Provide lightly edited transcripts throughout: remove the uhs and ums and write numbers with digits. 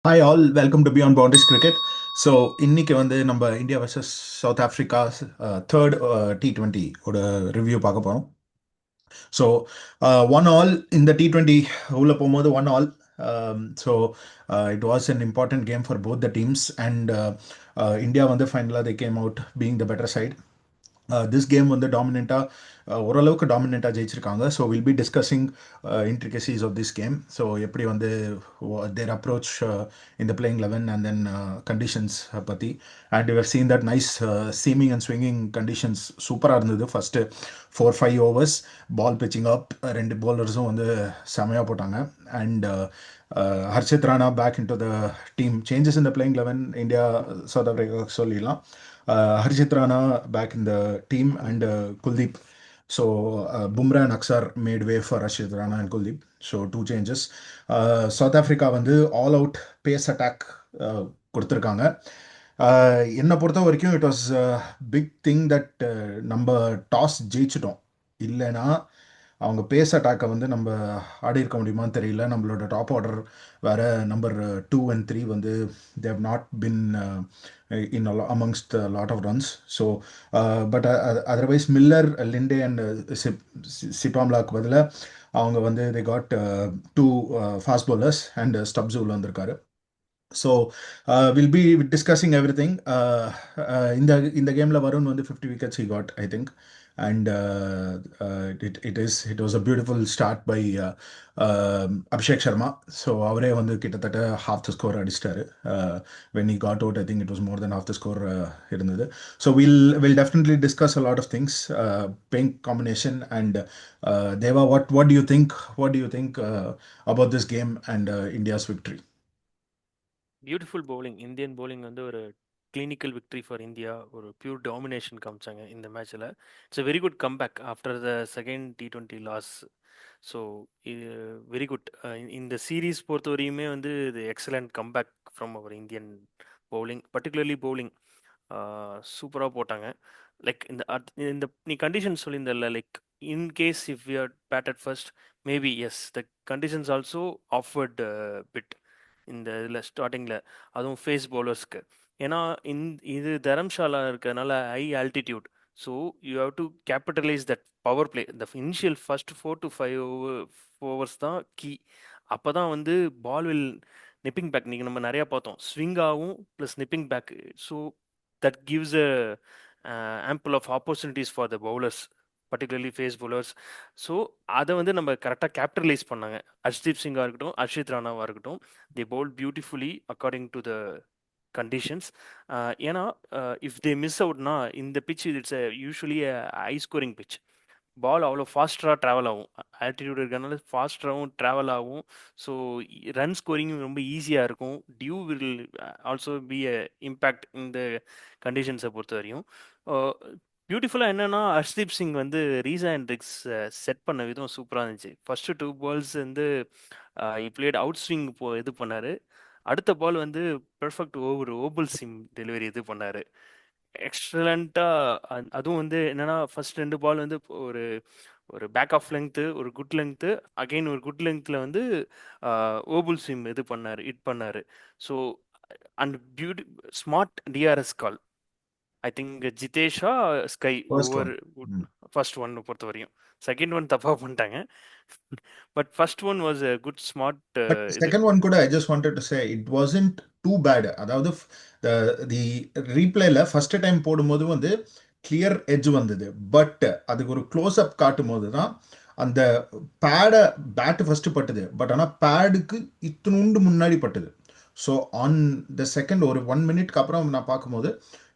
Hi all, welcome to Beyond Boundaries Cricket. So இன்னைக்கு வந்து நம்ம India versus south Africa third T20 ஓட review பார்க்க போகிறோம். ஸோ 1-all இந்த T20 உள்ள போகும்போது 1-all. So it was an important game for both the teams and India வந்து ஃபைனலாக they came out being the better side. This game வந்து டாமினண்ட்டாக ஓரளவுக்கு டாமினண்ட்டாக ஜெயிச்சிருக்காங்க. So will be discussing intricacies of this game. So எப்படி வந்து their approach இந்த playing eleven and then conditions பற்றி and you seen that nice seaming and swinging conditions சூப்பராக இருந்தது. First 4-5 overs ball pitching up, ரெண்டு பவுலர்ஸும் வந்து செமையாக போட்டாங்க. And Harshit Rana back in to the team changes இந்த playing eleven India South Africa சொல்லிடலாம். Harshit Rana back in the team and Kuldeep. So Bumrah and Aksar made way for Harshit Rana and Kuldeep. So two changes. South Africa வந்து all out pace attack கொடுத்துருக்காங்க. என்னை பொறுத்த வரைக்கும் it was big thing that நம்ம toss ஜெயிச்சிட்டோம். இல்லைன்னா அவங்க base அட்டாக்கை வந்து நம்ம ஆடி இருக்க முடியுமான்னு தெரியல. நம்மளோட டாப் ஆர்டர் வேற நம்பர் 2 and 3 வந்து they have not been amongst a lot of runs. So but otherwise Miller, Linde and சிப்பாம்லாக்கு பதிலாக அவங்க வந்து they got two fast bowlers and Stubbs உள்ள வந்திருக்காரு. So will be discussing everything. இந்த கேமில் வருண் வந்து 50 wickets he got, I think. And it was a beautiful start by Abhishek Sharma. So அவரே வந்து கிட்டத்தட்ட half the score அடிச்சிட்டாரு. When he got out, I think it was more than half the score இருந்தது. So we'll definitely discuss a lot of things, playing combination and Deva, what do you think? What do you think about this game and India's victory? Beautiful bowling. Indian bowling வந்து ஒரு clinical victory for India. ஒரு pure domination காமிச்சாங்க இந்த மேட்ச்சில். It's a very good comeback after the second T20 loss. So இது very good. இந்த series பொறுத்த வரையுமே வந்து இது excellent comeback from our Indian bowling, particularly bowling. சூப்பராக போட்டாங்க. லைக் இந்த நீ கண்டிஷன் சொல்லியிருந்தல, like in case if you are batted first, maybe as the conditions also offered bit இந்த இதில் ஸ்டார்டிங்கில், அதுவும் ஃபேஸ் பவுலர்ஸ்க்கு. ஏன்னா இது தரம்ஷாலா இருக்கிறதுனால high altitude. So you have to capitalise that power play. இந்த இனிஷியல் ஃபர்ஸ்ட் 4 to 5 overs தான் கீ. அப்போ தான் வந்து பால் வில் நிப்பிங் பேக். நீங்கள் நம்ம நிறையா பார்த்தோம், ஸ்விங் ஆகும் plus nipping back. So that gives a ample of opportunities for the bowlers, particularly pace bowlers. So அதை வந்து நம்ம கரெக்டாக கேபிட்டலைஸ் பண்ணாங்க. ஹர்ஷ்தீப் சிங்காக இருக்கட்டும், ஹர்ஷித் ராணாவாக இருக்கட்டும், the bowl beautifully according to the conditions. ஏன்னா இஃப் தே மிஸ் அவுட்னா இந்த pitch it's usually high scoring pitch. Ball அவ்வளோ ஃபாஸ்ட்டாக ட்ராவல் ஆகும், ஆல்டிடியூட் இருக்கிறதுனால ஃபாஸ்ட்டாகவும் ட்ராவல் ஆகும். ஸோ ரன் ஸ்கோரிங்கும் ரொம்ப ஈஸியாக இருக்கும். Dew will also be a impact இந்த கண்டிஷன்ஸை பொறுத்த வரையும். பியூட்டிஃபுல்லாக என்னென்னா, ஹர்ஷ்தீப் சிங் வந்து ரீசா ஹெண்ட்ரிக்ஸ் செட் பண்ண விதம் சூப்பராக இருந்துச்சு. ஃபஸ்ட்டு 2 balls வந்து பிளேட் அவுட் ஸ்விங் இது பண்ணார். அடுத்த பால் வந்து பெர்ஃபெக்ட் ஓபல் சிம் டெலிவரி இது பண்ணார். எக்ஸலண்ட்டாக. அதுவும் வந்து என்னென்னா, ஃபர்ஸ்ட் 2 பால் வந்து ஒரு ஒரு பேக் ஆஃப் லெங்க்த்து, ஒரு குட் லெங்க்த்து, அகெயின் ஒரு குட் லெங்க்த்தில் வந்து ஓபுல் சிம் இது பண்ணார், ஹிட் பண்ணார். So and smart DRS call. I think ஜிதேஷா Sky First over one. Hmm. First one பொறுத்த வரையும். செகண்ட் ஒன் தப்பாக பண்ணிட்டாங்க. But first one was a good smart But இது. second one கூட I just wanted to say it wasn't too bad. அதாவது the replayல first time போடும்போது வந்து clear edge வந்தது. பட் அதுக்கு ஒரு க்ளோஸ் அப் காட்டும் போது தான் அந்த பேடை பேட்டு ஃபர்ஸ்ட் பட்டுது. பட் ஆனால் பேடுக்கு இத்தினுண்டு முன்னாடி பட்டுது. ஸோ ஆன் த செகண்ட் ஒரு 1 minute அப்புறம் நான் பார்க்கும்போது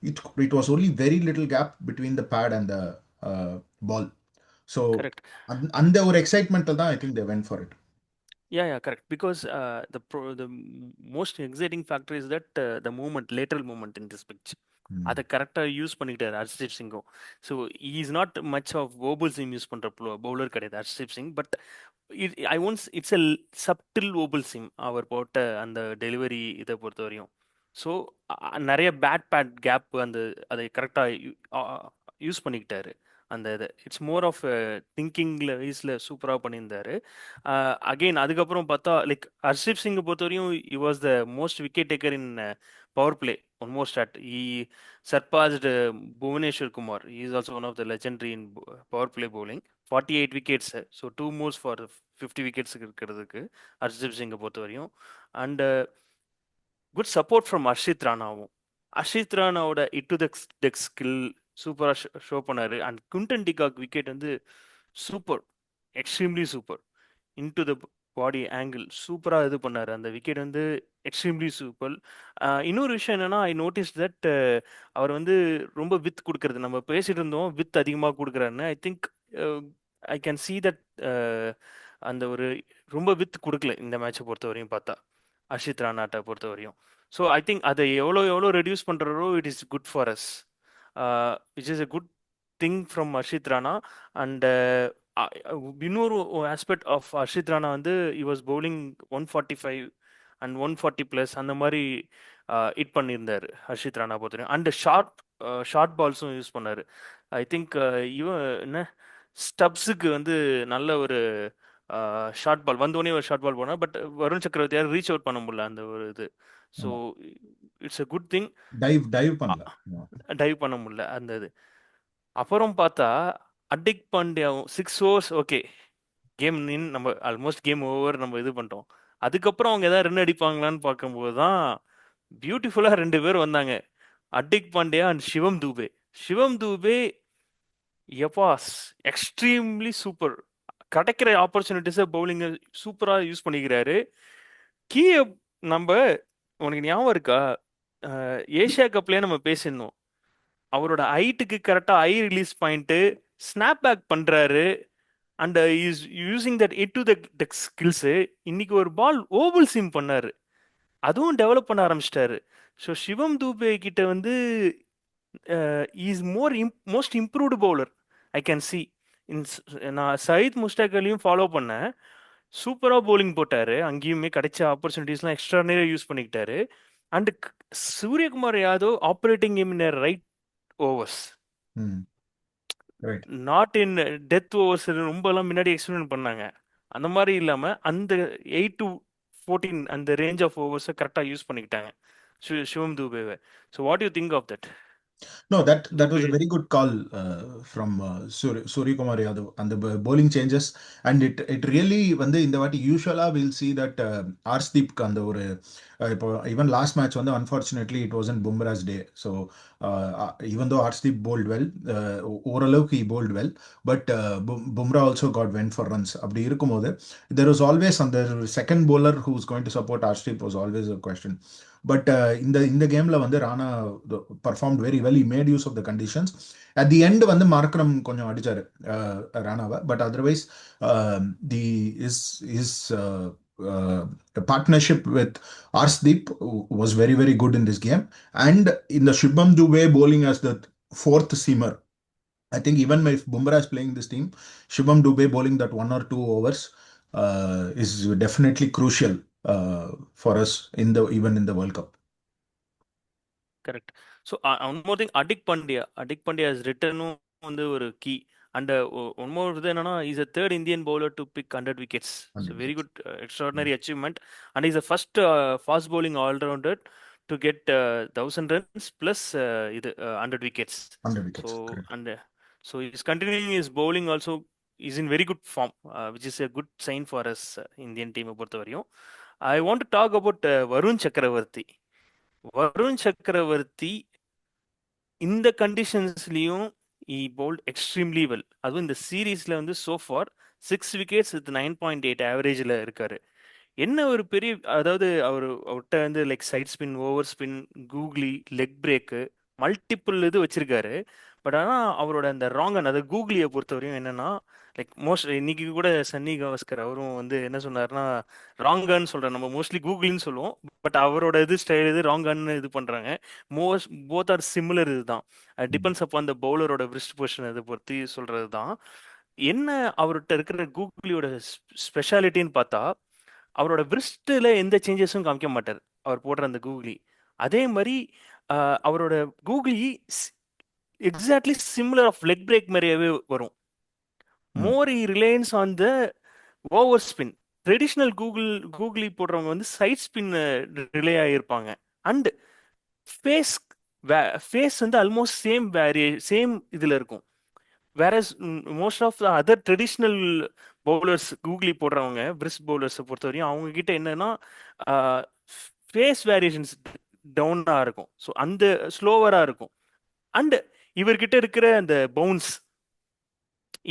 it was only very little gap between the bat and the ball. So correct. அந்த ஒரு எக்ஸைட்மெண்ட்டில் தான் I think they went for it. Yeah, correct. Because most exciting factor is that the movement, lateral movement in this pitch. அதை கரெக்டாக use பண்ணிக்கிட்டார் ஹர்ஷ்தீப் சிங்கும். So is not much of wobble seam use பண்ணுற bowler கிடையாது Arshdeep Singh. But I once it's a subtle wobble seam அவர் போட்ட அந்த delivery இதை பொறுத்த வரையும். ஸோ நிறைய பேட் கேப் அந்த அதை கரெக்டாக யூஸ் பண்ணிக்கிட்டாரு. அந்த இது இட்ஸ் மோர் ஆஃப் திங்கிங்கில் வயசில் சூப்பராக பண்ணியிருந்தாரு. அகெயின் அதுக்கப்புறம் பார்த்தா லைக் ஹர்ஷிப் சிங்கை பொறுத்தவரையும் he was the most wicket taker in power play almost at he surpassed Bhuvaneshwar Kumar. He is also one of the legendary in power play bowling. 48 wickets, so two more for 50 wickets இருக்கிறதுக்கு ஹர்ஷிப் சிங்கை பொறுத்தவரையும். And good support from Harshit ராணாவும். ஹர்ஷித் ராணாவோட it to the deck skill சூப்பராக show பண்ணாரு. And Quinton de Kock wicket வந்து super, extremely super. Into the body angle சூப்பராக இது பண்ணார். அந்த விக்கெட் வந்து எக்ஸ்ட்ரீம்லி சூப்பர். இன்னொரு விஷயம் என்னன்னா, ஐ நோட்டீஸ் தட் அவர் வந்து ரொம்ப வித் கொடுக்கறது, நம்ம பேசிட்டு இருந்தோம் வித் அதிகமாக கொடுக்குறாருன்னு. I think I can see that அந்த ஒரு ரொம்ப வித் கொடுக்கல இந்த மேட்சை பொறுத்த வரையும் பார்த்தா, அர்ஷித் ராணாட்டை பொறுத்த வரையும். ஸோ ஐ திங்க் அதை எவ்வளோ எவ்வளோ ரெடியூஸ் பண்ணுறாரோ it is good for us, which is a good thing from Harshit Rana. And இன்னொரு ஆஸ்பெக்ட் ஆஃப் ஹர்ஷித் ராணா வந்து he was bowling 145 and 140 plus அந்த மாதிரி ஹிட் பண்ணியிருந்தார் ஹர்ஷித் ராணா பொறுத்தவரைக்கும். அண்ட் ஷார்ட் பால்ஸும் யூஸ் பண்ணார். ஐ திங்க் இவன் என்ன ஸ்டப்ஸுக்கு வந்து நல்ல ஒரு ஷார்ட் பால் வந்தோடனே ஒரு ஷார்ட் பால் போனால், பட் வருண் சக்கரவர்த்தியால் ரீச் அவுட் பண்ண முடியல அந்த ஒரு இது. ஸோ ஆமா. It's a good thing. Dive பண்ணல. டைவ் பண்ண முடியல அந்த இது. அப்புறம் பார்த்தா அடிக் பாண்டியாவும் 6 overs ஓகே, கேம் நம்ம ஆல்மோஸ்ட் கேம் ஓவர் நம்ம இது பண்ணிட்டோம். அதுக்கப்புறம் அவங்க ஏதாவது ரன் அடிப்பாங்களான்னு பார்க்கும்போது தான் பியூட்டிஃபுல்லாக 2 பேர் வந்தாங்க, அடிக் பாண்டியா அண்ட் சிவம் தூபே. சிவம் தூபே எப்பாஸ் எக்ஸ்ட்ரீம்லி சூப்பர். கிடைக்கிற ஆப்பர்ச்சுனிட்டிஸை பவுலிங்கை சூப்பராக யூஸ் பண்ணிக்கிறாரு. கீ நம்ம உனக்கு ஞாபகம் இருக்கா, ஏஷியா கப்லேயே நம்ம பேசியிருந்தோம், அவரோட ஹைட்டுக்கு கரெக்டாக ஐ ரிலீஸ் பாயிண்ட்டு ஸ்னாப் பேக் பண்ணுறாரு. And is using that it to the skills. இன்னைக்கு ஒரு பால் ஓவல் சீம் பண்ணாரு, அதுவும் டெவலப் பண்ண ஆரம்பிச்சிட்டாரு. ஸோ சிவம் தூபே கிட்ட வந்து is most improved bowler I can see. நான் சயித் முஸ்டாக் அலியும் ஃபாலோ பண்ணேன், சூப்பராக bowling போட்டார். அங்கேயுமே கிடைச்ச ஆப்பர்ச்சுனிட்டிஸ்லாம் எக்ஸ்ட்ரானரியாக யூஸ் பண்ணிக்கிட்டாரு. And Suryakumar Yadav operating in right overs, right. Not in death overs ரொம்பலாம் முன்னாடி எக்ஸ்பிளைன் பண்ணாங்க. அந்த மாதிரி இல்லாமல் அந்த 8 to 14 அந்த ரேஞ்ச் ஆஃப் ஓவர்ஸை கரெக்டாக யூஸ் பண்ணிக்கிட்டாங்க சிவம் தூபேவை. So what you think of that? No, that was Dube. a very good call from Surya Kumar Yadav and the bowling changes, and it really வந்து இந்த வாட்டி யூஷுவலா we'll see that Arshdeep அந்த ஒரு இப்போ even last match வந்து unfortunately it wasn't Bumrah's day, so even though Arshdeep bowled well, ஓரளவுக்கு he bowled well, but Bumrah also got went for runs. அப்படி இருக்கும்போது there was always அந்த second bowler who's going to support Arshdeep was always a question. But இந்த கேம்ல வந்து Rana perform very well, he made use of the conditions. At the end வந்து Markram கொஞ்சம் அடிச்சாரு ராணாவை, but otherwise the is partnership with Arshdeep was very very good in this game. And in the Shubham Dubey bowling as the fourth seamer, I think even if Bumrah is playing this team, Shubham Dubey bowling that 1 or 2 overs is definitely crucial for us even in the World Cup. Correct. So one more thing, அடிக் Pandya is ரிட்டர்னும் வந்து ஒரு key. And one more இது என்னன்னா, is a third Indian bowler to pick 100 wickets. So 100 very wickets. Good extraordinary achievement. And is a first fast bowling allrounder to get 1000 runs plus இது 100 wickets. 100 so wickets. Correct. And so is continuing is bowling also is in very good form, which is a good sign for us Indian டீமை பொறுத்த வரையும். I want to talk about Varun Chakravarthy. Varun சக்கரவர்த்தி இந்த கண்டிஷன்ஸ்லயும் he bowled extremely well. அதுவும் இந்த சீரீஸ்ல வந்து so far 6 wickets with 9.8 ஆவரேஜில் இருக்காரு. என்ன ஒரு பெரிய, அதாவது அவர்கிட்ட வந்து like side spin, over spin, googly, leg break, multiple இது வச்சிருக்காரு. பட் ஆனால் அவரோட அந்த ராங்கன், அதை கூகுளியை பொறுத்தவரையும் என்னன்னா, லைக் மோஸ்ட் இன்னைக்கு கூட சன்னி கவாஸ்கர் அவரும் வந்து என்ன சொன்னார்னா, ராங்கன்னு சொல்கிறேன், நம்ம மோஸ்ட்லி கூகுளின்னு சொல்லுவோம், பட் அவரோட இது ஸ்டைல் இது ராங்கன்னு இது பண்ணுறாங்க. Both are similar. இதுதான் டிபெண்ட்ஸ் அப்பான் அந்த பவுலரோட விரிஸ்ட் பொசிஷன் இதை பொறுத்து சொல்கிறது தான். என்ன அவர்கிட்ட இருக்கிற கூகுளியோட ஸ்பெஷாலிட்டின்னு பார்த்தா, அவரோட விரிஸ்டில் எந்த சேஞ்சஸும் காமிக்க மாட்டார் அவர் போடுற அந்த கூகுளி. அதே மாதிரி அவரோட googly exactly similar of leg break மாதிரியாவே வரும். ம். More reliance on the over spin. Traditional googly போடுறவங்க வந்து சைட் ஸ்பின் ரிலே ஆகியிருப்பாங்க. அண்ட் ஃபேஸ் ஃபேஸ் வந்து ஆல்மோஸ்ட் சேம் இதில் இருக்கும். வேற most of the other traditional bowlers googly போடுறவங்க பிரிஸ்க் பவுலர்ஸை பொறுத்தவரையும் அவங்க கிட்ட என்னன்னா ஃபேஸ் வேரியேஷன்ஸ் டவுனாக இருக்கும். ஸோ அந்த ஸ்லோவராக இருக்கும். அண்ட் இவர்கிட்ட இருக்கிற அந்த bounce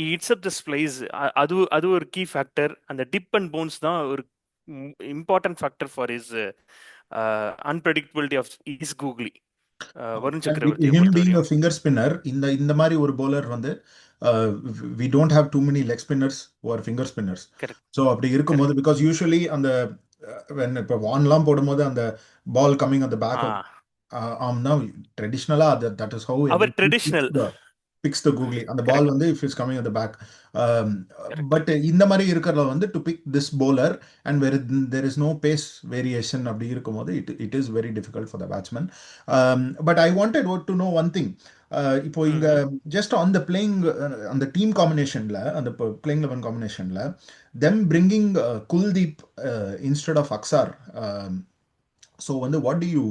it's up the splice, அது அது ஒரு கீ ஃபேக்டர். அந்த டிப் அண்ட் பவுன்ஸ் தான் ஒரு important factor for is unpredictability of is googly. Varun And சக்கரவர்த்தியை him being a பொறுத்தவரையும். finger spinner, இந்த மாதிரி ஒரு bowler வந்து we don't have too many leg spinners who are finger spinners. Correct. So அப்படி இருக்கும்போது கரெக்ட். பிகாஸ் யூஸ்வலி அந்த when இப்போ வான்லாம் போடும்போது அந்த பால் கம்மிங் அந்த பேக் ஆஃப் ஆம்னா ட்ரெடிஷ்னலாக தட் இஸ் ஹவு அவர் every traditional. Picks the googly அந்த பால் கரெக்ட். வந்து if is coming at the back. Correct. But இந்த மாதிரி இருக்கிறத வந்து to pick this bowler and where there is no pace variation அப்படி இருக்கும்போது it is very difficult for the batsman. But I wanted to know one thing. இப்போ இங்க just on the playing அந்த team காம்பினேஷன்ல அந்த பிளேயிங் லெவன் காம்பினேஷன்ல them bringing Kuldeep instead of Aksar. So, வந்து what do you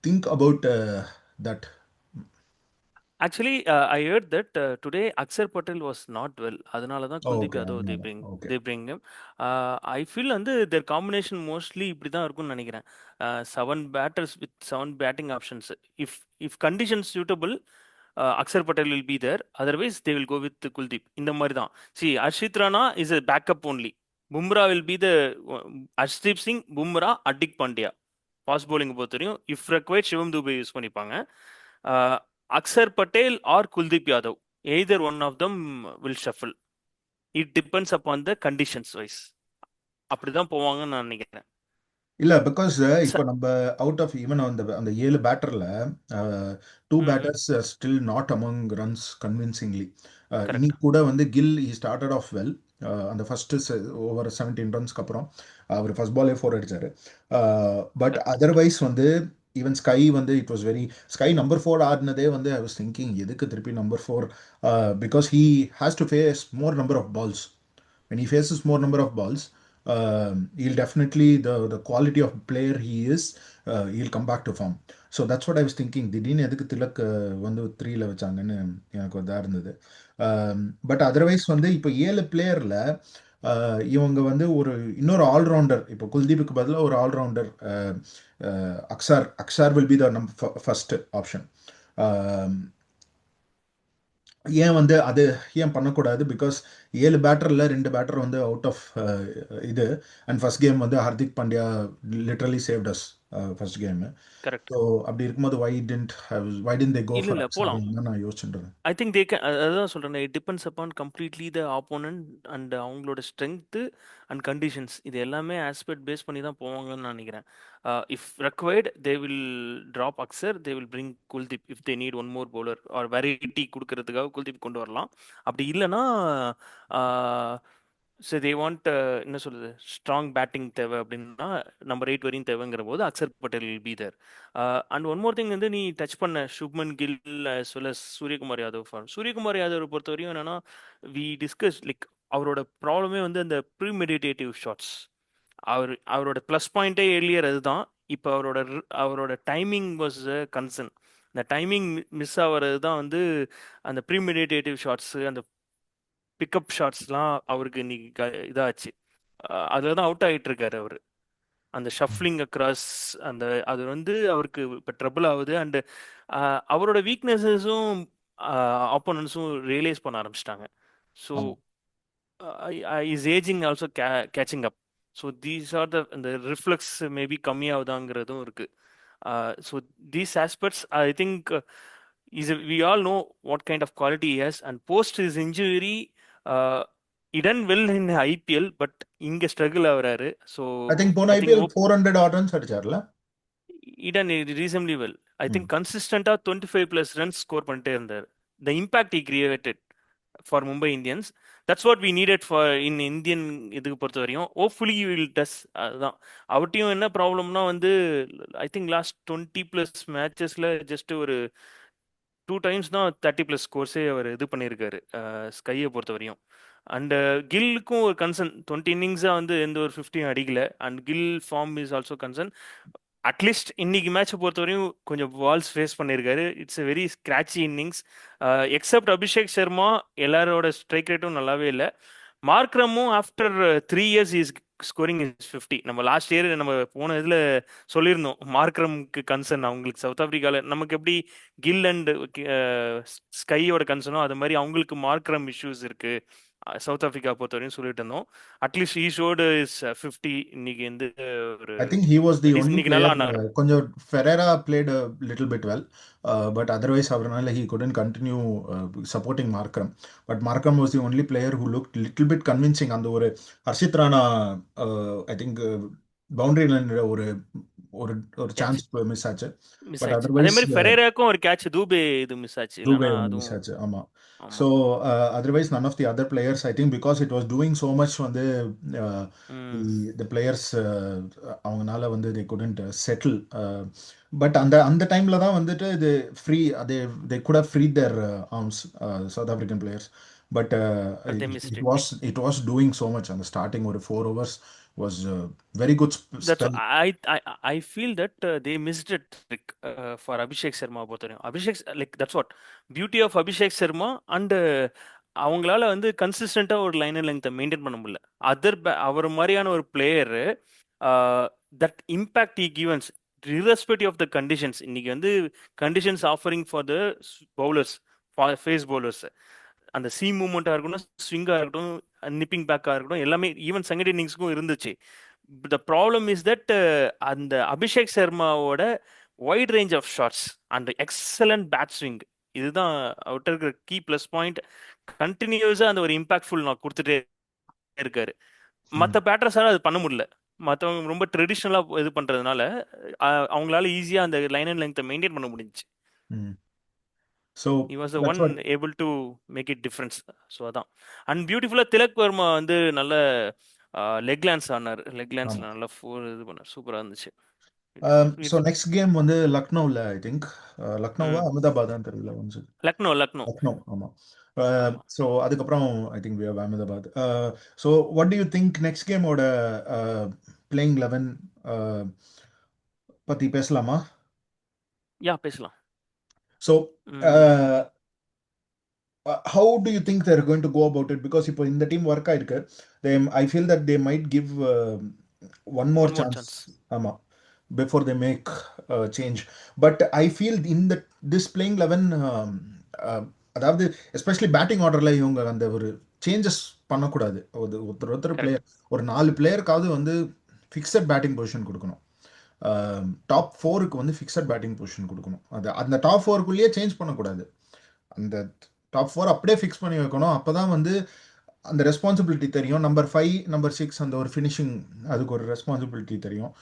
think about that? Actually I heard that today Axar Patel was not well. அதனால தான் Oh, Kuldeep okay, Yadav no, okay. They bring him. I feel வந்து their combination mostly இப்படி தான் இருக்கும்னு நினைக்கிறேன். 7 batters with 7 batting options. If if condition suitable, Axar Patel will be there. Otherwise they will go with Kuldeep. இந்த மாதிரி தான். See Harshit Rana is a backup only. Bumrah will be the Harshdeep Singh, Bumrah, Hardik Pandya. Fast bowling பொறுத்தவரையும் if required Shivam Dube use பண்ணிப்பாங்க. Axar Patel or Kuldeep Yadav, either one of them will shuffle. It depends upon the conditions wise. அப்படிதான் போவாங்கன்னு நான் நினைக்கிறேன். இல்ல பிகாஸ் இப்போ நம்ம அவுட் ஆஃப் ஈவன் அந்த அந்த 7 பேட்டர்ல 2 batters still not among runs convincingly. Correct. இன்னைக்கு கூட வந்து Gill he started off well. அந்த ஃபர்ஸ்ட் ஓவர் 17 ரன்ஸ்க்கு அப்புறம் அவர் ஃபர்ஸ்ட் பாலே 4 அடிச்சாரு. But correct. அதர்வைஸ் வந்து ஈவன் ஸ்கை வந்து it was very SKY number 4 ஆடினதே வந்து ஐ வாஸ் திங்கிங் எதுக்கு திருப்பி number 4, because he has to face more number of balls. when he faces more number of balls, he'll definitely the quality of player he is, he'll come back to form. So that's what I was thinking. திடீர்னு எதுக்கு திலக் வந்து 3ல வச்சாங்கன்னு எனக்கு ஒரு இதாக இருந்தது. But otherwise வந்து இப்போ 7 பிளேயரில் இவங்க வந்து ஒரு இன்னொரு ஆல்ரவுண்டர், இப்போ குல்தீப்புக்கு பதிலாக ஒரு allrounder Axar will be the first option. ஏன் வந்து அது ஏன் பண்ணக்கூடாது? பிகாஸ் 7 பேட்டரில் 2 பேட்டர் வந்து அவுட் ஆஃப் இது. அண்ட் ஃபர்ஸ்ட் கேம் வந்து Hardik Pandya literally saved us first game. Correct. So அப்படி இருக்கும்போது வை டென்ட் தே கோ இல்ல ஃபார் இல்ல அக்ஸர் போலாம். தான் நான் யோசிச்சுட்டு. I think they can. அதான் சொல்றேன், it depends upon completely the opponent and அவங்களோட ஸ்ட்ரென்த் அண்ட் கண்டிஷன்ஸ். இது எல்லாமே ஆஸ்பெக்ட் பேஸ் பண்ணி தான் போவாங்கன்னு நான் நினைக்கிறேன். If required they will drop Axar, they will bring Kuldeep. If they need one more bowler or variety கொடுக்கறதுக்காக குல்தீப் கொண்டு வரலாம். அப்படி இல்லைன்னா ஸோ தே வாண்ட் என்ன சொல்றது, ஸ்ட்ராங் பேட்டிங் தேவை அப்படின்னா நம்பர் 8 வரையும் தேவைங்கிற போது Axar Patel will be there. And one more thing வந்து நீ டச் பண்ண Shubman Gill as well as Suryakumar Yadav form. Suryakumar Yadav பொறுத்த வரையும் என்னன்னா வி டிஸ்கஸ் லைக் அவரோட ப்ராப்ளமே வந்து அந்த ப்ரீமெடிடேட்டிவ் ஷாட்ஸ். அவரோட ப்ளஸ் பாயிண்டே ஏர்லியர் அதுதான். இப்போ அவரோட டைமிங் வாஸ் கன்சர்ன். இந்த டைமிங் மிஸ் ஆகிறது தான் வந்து அந்த ப்ரீமெடிடேட்டிவ் ஷாட்ஸு, அந்த பிக்கப் ஷாட்ஸ்லாம் அவருக்கு இன்னைக்கு இதாச்சு. அதில் தான் அவுட் ஆகிட்டு இருக்காரு அவர். அந்த ஷஃப்லிங் அக்ராஸ் அந்த அது வந்து அவருக்கு இப்போ ட்ரபிள் ஆகுது. அண்டு அவரோட வீக்னஸஸும் ஆப்போனன்ஸும் ரியலைஸ் பண்ண ஆரம்பிச்சிட்டாங்க. So is ageing also catching up. So these are இந்த ரிஃப்ளெக்ஸ் மேபி கம்மியாகுதாங்கிறதும் இருக்கு. So these aspects I think we all know what kind of quality he has, and post his injury he done well in IPL, but இங்க struggle ஆகுறாரு. So I think போன I think IPL 400 odd runs அடிச்சார்ல. he done reasonably well. I think கன்சிஸ்டண்டா 25+ runs score பண்ணிட்டே இருந்தார். The impact he created for Mumbai Indians, that's what we needed for in Indian இதுக்கு பொறுத்த வரையும். Hopefully you will டஸ். அதுதான் அவர்ட்டையும் என்ன ப்ராப்ளம்னா வந்து ஐ திங்க் லாஸ்ட் 20+ மேட்சஸ்ல ஜஸ்ட் ஒரு 2 டைம்ஸ் தான் 30+ ஸ்கோர்ஸே அவர் இது பண்ணியிருக்காரு ஸ்கையை பொறுத்தவரையும். அண்ட் கில்லுக்கும் ஒரு கன்சர்ன், 20 இன்னிங்ஸாக வந்து எந்த ஒரு 50 அடிக்கல. And Gill form is also concern. At least இன்னைக்கு மேட்சை பொறுத்தவரையும் கொஞ்சம் பால்ஸ் ஃபேஸ் பண்ணியிருக்காரு. It's a very scratchy innings. Except Abhishek Sharma, எல்லாரோட ஸ்ட்ரைக் ரேட்டும் நல்லாவே இல்லை. மார்க்ரமும் after 3 years is scoring is 50. நம்ம லாஸ்ட் இயர் நம்ம போன இதில் சொல்லியிருந்தோம் மார்க்ரம்க்கு கன்சர்ன் அவங்களுக்கு சவுத் ஆஃப்ரிக்காவில். நமக்கு எப்படி கில் அண்ட் ஸ்கையோட கன்சர்னோ அது மாதிரி அவங்களுக்கு மார்க்ரம் இஷ்யூஸ் இருக்கு சவுத் ஆஃப்ரிக்கா பொறுத்தவரையும் சொல்லிட்டு இருந்தோம். அட்லீஸ்ட் ஈ ஷோடு இஸ் 50 இன்னைக்கு வந்து ஒரு I think he was the only இன்னைக்கு player. நல்லா ஆனார். கொஞ்சம் Ferreira played a little bit well, but otherwise அவர்னால he couldn't continue supporting Markram. But Markram was the only player who looked little bit convincing. அந்த ஒரு Harshit Rana I think boundary line ஒரு ஒரு ஒரு கேட்ச் சான்ஸ் மிஸ் ஆச்சு. Miss but ஆயிடுச்சு. அதே otherwise மாதிரி ஃபெரேராக்கும் ஒரு கேட்ச் தூபே இது மிஸ் ஆச்சு Dubai இல்லைன்னா ஒன்று மிஸ் அதுவும். ஆச்சு. ஆமாம். ஸோ ஆமாம். otherwise none of the other players, I think because it was doing so much வந்து ம் the players அவங்கனால வந்து they couldn't settle. பட் அந்த அந்த டைம்ல தான் வந்துட்டு இது free they could have freed their arms, South African players. But but they it, missed it it. was it was doing so much on the starting ஒரு 4 overs was very good That's spell. I feel that they missed a trick for Abhishek Sharma பொறுத்தவரையும். like that's what beauty of Abhishek Sharma. And அவங்களால வந்து கன்சிஸ்டண்டா ஒரு line லெங்த்தை maintain பண்ண முடியல. அவர் மாதிரியான ஒரு player that impact he gives irrespective of the conditions. இன்னைக்கு வந்து conditions offering for the bowlers, pace bowlers, அந்த சி மூவ்மெண்ட்டாக இருக்கட்டும், ஸ்விங்காக இருக்கட்டும், நிப்பிங் பேக்காக இருக்கட்டும், எல்லாமே ஈவன் செகண்ட் இன்னிங்ஸ்க்கும் இருந்துச்சு. த ப்ராப்ளம் இஸ் தட் அந்த அபிஷேக் சர்மாவோட wide range of shots and excellent bat swing, இதுதான் அவர்கிட்ட இருக்கிற கீ ப்ளஸ் பாயிண்ட். கண்டினியூஸாக அந்த ஒரு இம்பாக்ட்ஃபுல் நான் கொடுத்துட்டே இருக்காரு. மற்ற பேட்டர்ஸால அது பண்ண முடியல. மற்றவங்க ரொம்ப ட்ரெடிஷ்னலாக இது பண்ணுறதுனால அவங்களால ஈஸியாக அந்த லைன் அண்ட் லெங்த்தை மெயின்டைன் பண்ண முடிஞ்சுச்சு. So he was the that's one what. able to make it difference. So அதான். அண்ட் பியூட்டிஃபுல்லாக திலக் வர்மா வந்து நல்ல லெக் லான்ஸ் ஆனார். லெக் லான்ஸில் நல்லா இது பண்ணார். சூப்பராக இருந்துச்சு. So next game வந்து லக்னோவில் ஐ திங்க் லக்னோவா அகமதாபாத்தான் தெரியல ஒன்று. லக்னோ லக்னோ ஆமாம். ஆமாம். ஸோ அதுக்கப்புறம் I think we have Ahmedabad. So what do you think next கேமோட பிளேயிங் 11 பற்றி பேசலாமா? யா பேசலாம். So how do you think they're going to go about it? Because இப்போ இந்த டீம் ஒர்க் ஆயிருக்கு. I feel that they might give one more chance. ஆமாம், before they make a change. But I feel in this playing 11 அதாவது especially batting ஆர்டரில் இவங்க அந்த ஒரு changes பண்ணக்கூடாது. ஒருத்தர் பிளேயர் ஒரு 4 பிளேயருக்காவது வந்து ஃபிக்ஸட் பேட்டிங் பொசிஷன் கொடுக்கணும். டாப் 4க்கு வந்து ஃபிக்ஸட் பேட்டிங் பொசிஷன் கொடுக்கணும். அந்த டாப் 4க்குள்ளேயே சேஞ்ச் பண்ணக்கூடாது. அந்த டாப் 4 அப்படியே ஃபிக்ஸ் பண்ணி வைக்கணும். அப்போ தான் வந்து அந்த ரெஸ்பான்சிபிலிட்டி தெரியும். நம்பர் 5 நம்பர் 6 அந்த ஒரு ஃபினிஷிங், அதுக்கு ஒரு ரெஸ்பான்சிபிலிட்டி தெரியும்.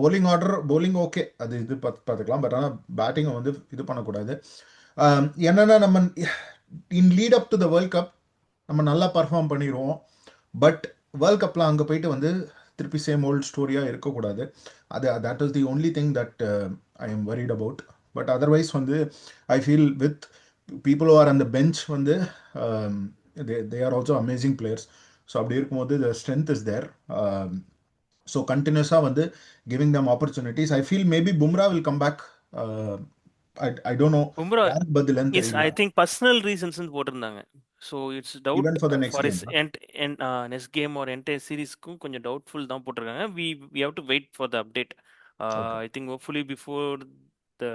போலிங் ஆர்டர், போலிங் ஓகே, அது இது பார்த்துக்கலாம். பட் ஆனால் பேட்டிங்கை வந்து இது பண்ணக்கூடாது. என்னென்னா நம்ம in lead up to the world cup நம்ம நல்லா பர்ஃபார்ம் பண்ணிடுவோம். பட் வேர்ல்ட் கப்பில் அங்கே போயிட்டு வந்து திருப்பி சேம் ஓல்ட் ஸ்டோரியாக இருக்கக்கூடாது. That is the only thing that I am worried about. But otherwise வந்து I feel with people who are on the bench வந்து they are also amazing players. So அப்படி இருக்கும்போது the strength is there. So கண்டினியூஸாக வந்து giving them opportunities. I feel maybe Bumrah will come back. I don't know. Bumrah யாருக்கு பதிலன்னு is தெரியல. I think personal ரீசன்ஸ்னு போட்டிருந்தாங்க. So it's doubt Even for the next for game. Is next game ஒரு entire சீரீஸ்க்கும் கொஞ்சம் doubtful தான் போட்டிருக்காங்க. We have to wait for the update. Okay. I think hopefully before the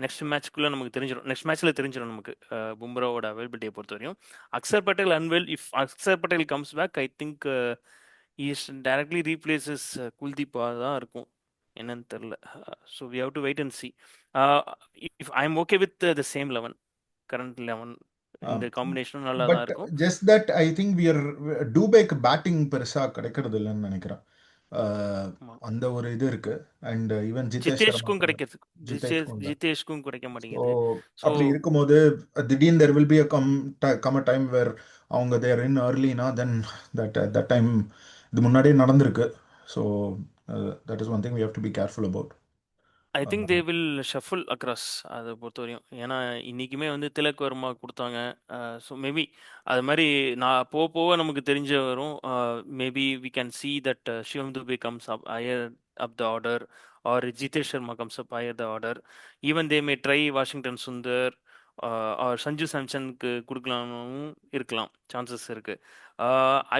நெக்ஸ்ட் மேட்ச்க்குள்ளே நமக்கு தெரிஞ்சிடும். நெக்ஸ்ட் மேட்ச்சில் தெரிஞ்சிடும் நமக்கு பும்ராவோட அவைலபிலிட்டியை பொறுத்த வரையும். Axar Patel unwell. If Axar Patel comes back I think is directly replaces குல்தீப்பாக தான் இருக்கும். என்னன்னு தெரில. So we have to wait and see. If I am okay with the same 11, current 11, இந்த காம்பினேஷனும் நல்லா தான் பட் இருக்கும். Just that I think we are டூபேக்கு பேட்டிங் பெருசாக கிடைக்கிறது இல்லைன்னு நினைக்கிறேன். அந்த ஒரு இது இருக்கு. அண்ட் ஈவன் ஜிதேஷ்க்கும் கிடைக்கிறது, ஜிதேஷ்க்கும் தான். ஜிதேஷ்க்கும் கிடைக்க ஸோ மாட்டேங்குது. ஸோ அப்படி இருக்கும்போது திடீர்னு there will be a come a time where அவங்க தேர் இன் earlyனா then that time இது முன்னாடியே நடந்திருக்கு. So that is one thing we have to be careful about. I think they will shuffle across அதை பொறுத்தவரையும். ஏன்னா இன்னைக்குமே வந்து திலக் வர்மா கொடுத்தாங்க. ஸோ மேபி அது மாதிரி நான் போக போக நமக்கு தெரிஞ்ச வரும். Maybe we can see that Shivam Dube comes up higher up the order or Jitesh Sharma comes up higher the order. Even they may try Washington Sundar or Sanju சாம்சனுக்கு கொடுக்கலாம்னு இருக்கலாம், சான்சஸ் இருக்கு.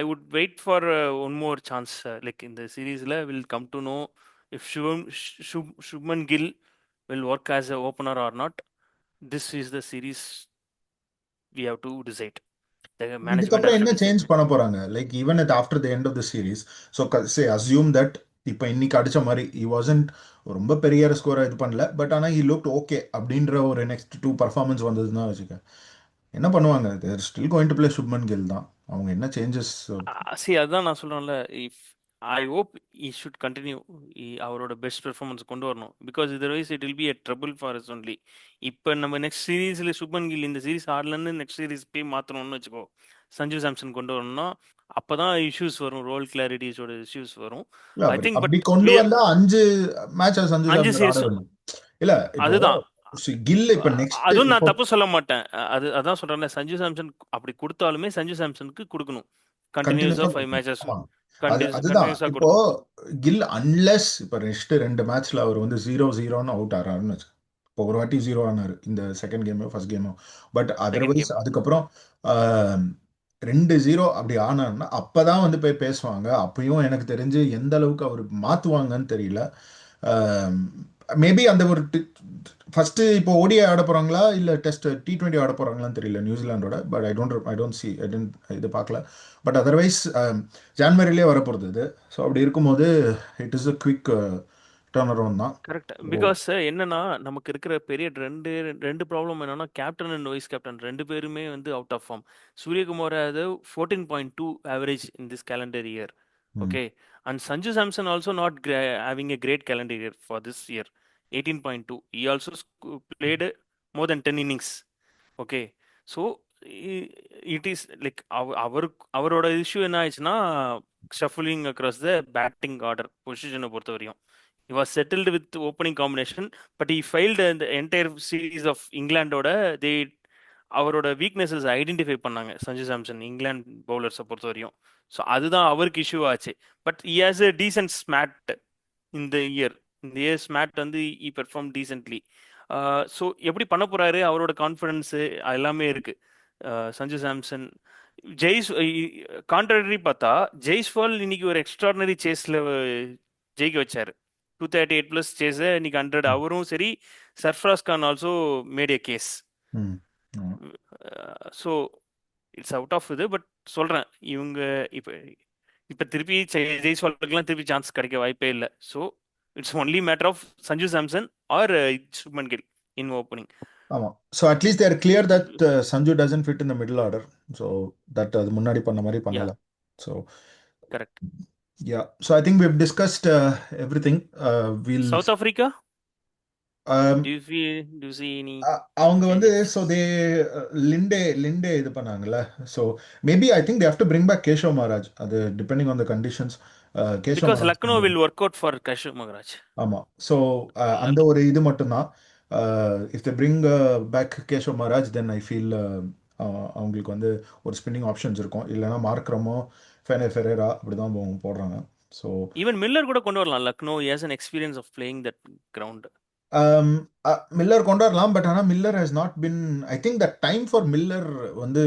I would wait for one more chance. Like இந்த சீரீஸில் will come to know if Shubman Gill will work as a opener or not. This is the series we have to decide. The management இதுக்கப்புறம் has to என்ன decide. Change பண்ண போறாங்க? Like even at after the end of the series, so say assume that இப்போ இன்னைக்கு அடிச்ச மாதிரி he wasn't ரொம்ப பெரிய ஸ்கோரை இது பண்ணல, பட் ஆனால் ஹி லுக் ஓகே அப்படின்ற ஒரு நெக்ஸ்ட் டூ பர்ஃபார்மன்ஸ் வந்ததுன்னா வச்சுக்க, என்ன பண்ணுவாங்க? There still going to play Shubman Gill தான். அவங்க என்ன சேஞ்சஸ்? See, அதான் நான் சொல்றேன்ல, if I hope he should continue அவரோட பெஸ்ட் பெர்ஃபார்மன்ஸ் கொண்டு வரணும். Because otherwise it will be a trouble for us only. இப்போ நம்ம நெக்ஸ்ட் சீரீஸில் சுப்மன் கில் இந்த சீரீஸ் ஆடலன்னு நெக்ஸ்ட் சீரீஸ் போய் மாற்றணும்னு வச்சுக்கோ, சஞ்சு சாம்சன் கொண்டு வரணும்னா அப்பதான் இஷ்யூஸ் வரும், ரோல் கிளாரிட்டிஸோட இஷ்யூஸ் வரும். ஐ திங்க் அப்படி பட் கொண்டு கிளியர் வந்தா 5 மேட்ச் சஞ்சு 5 சாம்சன் ஆட சீரீஸ். வேணும். இல்ல இப்போ அதுதான் கில் இப்போ நெக்ஸ்ட் அதுவும் நான் இப்போ தப்பு சொல்ல மாட்டேன். அதான் சொல்றேன், சஞ்சு சாம்சன் அப்படி கொடுத்தாலுமே சஞ்சு சாம்சனுக்கு கொடுக்கணும். கண்டினியூஸா கண்டினியூஸா 5 மேட்சஸ் ஆமா. அதுதான் கண்டினியூஸா இப்போ கொடுக்கணும். கில் அன்லெஸ் இப்போ நெக்ஸ்ட் 2 மேட்ச்ல அவர் வந்து 0-0ன்னு அவுட் ஆறாருன்னு வச்சு, இப்போ ஒரு வாட்டி 0 ஆனாரு இந்த செகண்ட் கேமோ ஃபர்ஸ்ட் கேமோ, பட் செகண்ட் அதர்வைஸ் கேம் அதுக்கப்புறம் 2-0 அப்படி ஆனாருன்னா அப்பதான் வந்து போய் பேசுவாங்க. அப்பயும் எனக்கு தெரிஞ்சு எந்த அளவுக்கு அவர் மாத்துவாங்கன்னு தெரியல. மேபி அந்த ஒரு ஃபர்ஸ்ட் இப்போ ஓடிஐ ஆட போறாங்களா இல்ல டெஸ்ட் T20 ஆட போறாங்களான்னு தெரியல நியூசிலாண்டோட. பட் ஐ டோன்ட் சி இது பார்க்கல. பட் அதர்வைஸ் ஜான்வரிலே வரப்போகிறது இது. ஸோ அப்படி இருக்கும்போது it is a quick turn around தான். கரெக்ட். ஸோ பிகாஸ் என்னன்னா நமக்கு இருக்கிற பெரிய ரெண்டு ரெண்டு ப்ராப்ளம் என்னன்னா, கேப்டன் அண்ட் வைஸ் கேப்டன் ரெண்டு பேருமே வந்து out of form. Suryakumar Yadav 14.2 average in this calendar year. ம், okay. And Sanju Samson also not having a great calendar year for this year. 18.2. He also played more than 10 innings. Okay. So it is like அவரோட issue என்ன ஆயிடுச்சுன்னா, shuffling across the batting order பொசிஷனை பொறுத்த வரையும். He was settled with opening combination, but he failed in the entire series of இங்கிலாண்டோட they அவரோட weaknesses identify பண்ணாங்க சஞ்சு சாம்சன் இங்கிலாந்து பவுலர்ஸை பொறுத்த வரையும். ஸோ அதுதான் அவருக்கு இஷ்யூ ஆச்சு. But he has a decent ஸ்மேட் இந்த இயர். இந்த இயர் ஸ்மேட் வந்து he performed decently. ஸோ எப்படி பண்ண போறாரு, அவரோட கான்ஃபிடன்ஸு எல்லாமே இருக்கு. சஞ்சு சாம்சன் ஜெய்ஸ் கான்ட்ரரி பார்த்தா ஜெய்ஸ்வால் இன்னைக்கு ஒரு எக்ஸ்ட்ராடினரி சேஸ்ல ஜெயிக்க வச்சாரு. 238+ சேஸை இன்னைக்கு 100. ம், அவரும் சரி, Sarfaraz Khan also made a case. ம், ம். ஸோ இட்ஸ் அவுட் ஆஃப் இது. பட் சொல்றேன், இவங்க இப்போ இப்போ திருப்பி ஜெய்ஸ்வாலுக்குலாம் திருப்பி சான்ஸ் கிடைக்க வாய்ப்பே இல்லை. So it's only matter of Sanju Samson or Shubman Gill in ஓப்பனிங். ஆமா. So at least there clear that Sanju doesn't fit in the middle order. So that அது முன்னாடி பண்ண மாதிரி யா, பண்ணல. So correct. yeah, so I think we've discussed everything. We'll south Africa, um, do you see any அவங்க வந்து changes? So they Linde இது பண்ணாங்கல்ல. So maybe I think they have to bring back Keshav Maharaj. அது depending on the conditions. Keshav because Maharaj Lucknow will work out for கஷிப் மகராஜ். ஆமா. ஸோ அந்த ஒரு இது மட்டும்தான். If they bring back Keshav Maharaj then I feel அவங்களுக்கு வந்து ஒரு ஸ்பின்னிங் ஆப்ஷன்ஸ் இருக்கும். இல்லைன்னா மார்க்ரமோ ஃபெரேரா அப்படிதான் போடுறாங்க. ஸோ ஈவன் மில்லர் கூட கொண்டு வரலாம். Lucknow has an experience of playing that ground. Miller கொண்டு வரலாம். பட் ஆனால் Miller has not been, I think the time for Miller வந்து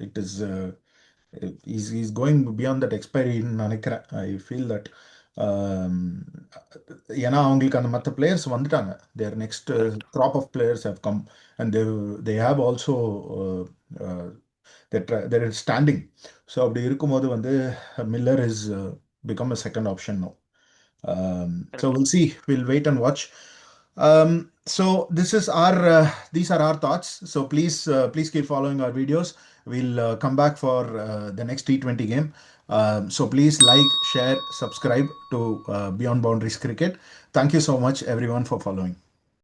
it is is going beyond that எக்ஸ்பைரின்னு நினைக்கிறேன். ஐ ஃபீல் தட் ஏன்னா அவங்களுக்கு அந்த மற்ற பிளேயர்ஸ் வந்துட்டாங்க. Their next correct. Crop of players have come and they have also their standing. So அப்படி இருக்கும்போது வந்து Miller is become a second option no. So correct. we'll see. We'll wait and watch. So these are our thoughts. So please keep following our videos. We'll come back for the next T20 game. So please like, share, subscribe to Beyond Boundaries Cricket. Thank you so much, everyone, for following.